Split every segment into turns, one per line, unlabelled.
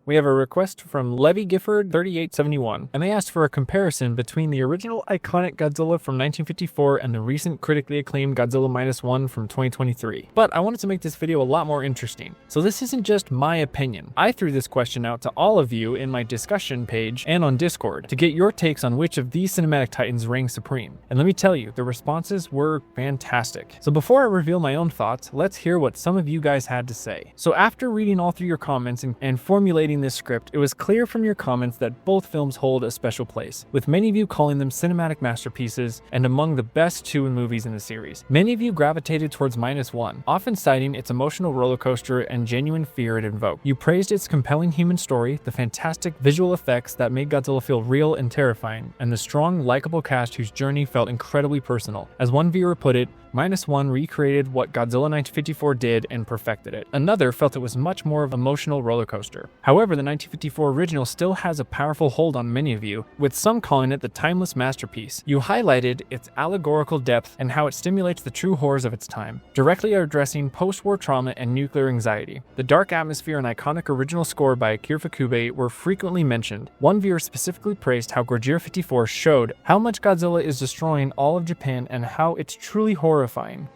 We have a request from LevyGifford3871, and they asked for a comparison between the original iconic Godzilla from 1954 and the recent critically acclaimed Godzilla Minus One from 2023. But I wanted to make this video a lot more interesting, so this isn't just my opinion. I threw this question out to all of you in my discussion page and on Discord to get your takes on which of these cinematic titans reign supreme. And let me tell you, the responses were fantastic. So before I reveal my own thoughts, let's hear what some of you guys had to say. So after reading all through your comments and formulating this script, it was clear from your comments that both films hold a special place, with many of you calling them cinematic masterpieces and among the best two movies in the series. Many of you gravitated towards Minus One, often citing its emotional rollercoaster and genuine fear it invoked. You praised its compelling human story, the fantastic visual effects that made Godzilla feel real and terrifying, and the strong, likable cast whose journey felt incredibly personal. As one viewer put it, Minus One recreated what Godzilla 1954 did and perfected it. Another felt it was much more of an emotional roller coaster. However, the 1954 original still has a powerful hold on many of you, with some calling it the timeless masterpiece. You highlighted its allegorical depth and how it stimulates the true horrors of its time, directly addressing post-war trauma and nuclear anxiety. The dark atmosphere and iconic original score by Akira Ifukube were frequently mentioned. One viewer specifically praised how Gojira 54 showed how much Godzilla is destroying all of Japan and how it's truly horrifying,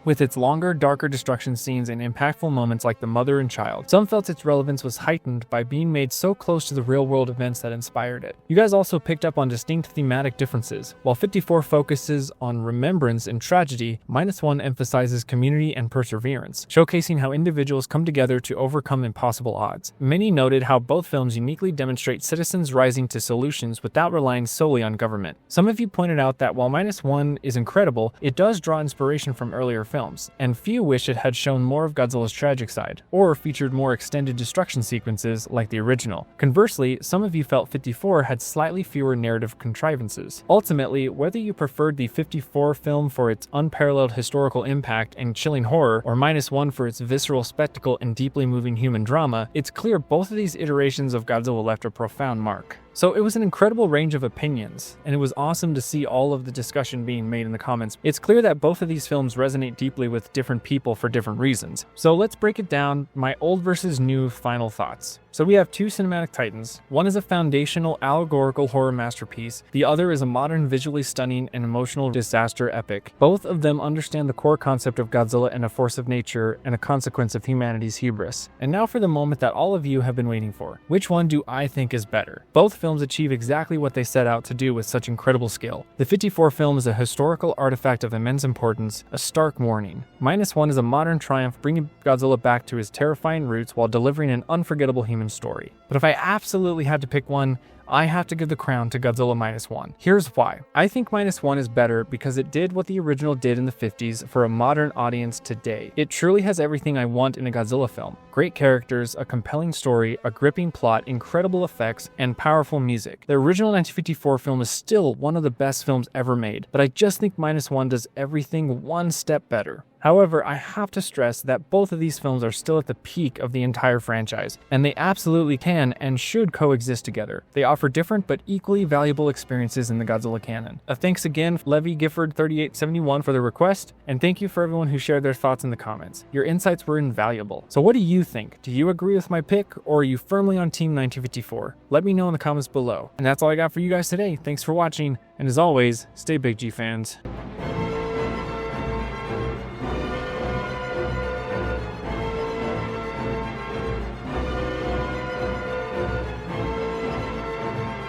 with its longer, darker destruction scenes and impactful moments like the mother and child. Some felt its relevance was heightened by being made so close to the real-world events that inspired it. You guys also picked up on distinct thematic differences. While 54 focuses on remembrance and tragedy, Minus One emphasizes community and perseverance, showcasing how individuals come together to overcome impossible odds. Many noted how both films uniquely demonstrate citizens rising to solutions without relying solely on government. Some of you pointed out that while Minus One is incredible, it does draw inspiration from earlier films, and few wish it had shown more of Godzilla's tragic side, or featured more extended destruction sequences like the original. Conversely, some of you felt 54 had slightly fewer narrative contrivances. Ultimately, whether you preferred the 54 film for its unparalleled historical impact and chilling horror, or Minus One for its visceral spectacle and deeply moving human drama, it's clear both of these iterations of Godzilla left a profound mark. So it was an incredible range of opinions, and it was awesome to see all of the discussion being made in the comments. It's clear that both of these films resonate deeply with different people for different reasons. So let's break it down, my old versus new final thoughts. So we have two cinematic titans. One is a foundational allegorical horror masterpiece. The other is a modern, visually stunning and emotional disaster epic. Both of them understand the core concept of Godzilla and a force of nature and a consequence of humanity's hubris. And now for the moment that all of you have been waiting for. Which one do I think is better? Both films achieve exactly what they set out to do with such incredible skill. The 54 film is a historical artifact of immense importance, a stark warning. Minus One is a modern triumph, bringing Godzilla back to his terrifying roots while delivering an unforgettable human story. But if I absolutely had to pick one, I have to give the crown to Godzilla Minus One. Here's why. I think Minus One is better because it did what the original did in the 50s for a modern audience today. It truly has everything I want in a Godzilla film. Great characters, a compelling story, a gripping plot, incredible effects, and powerful music. The original 1954 film is still one of the best films ever made, but I just think Minus One does everything one step better. However, I have to stress that both of these films are still at the peak of the entire franchise, and they absolutely can and should coexist together. They offer different but equally valuable experiences in the Godzilla canon. Thanks again, LevyGifford3871 for the request, and thank you for everyone who shared their thoughts in the comments. Your insights were invaluable. So what do you think? Do you agree with my pick, or are you firmly on Team 1954? Let me know in the comments below. And that's all I got for you guys today. Thanks for watching, and as always, stay big G fans.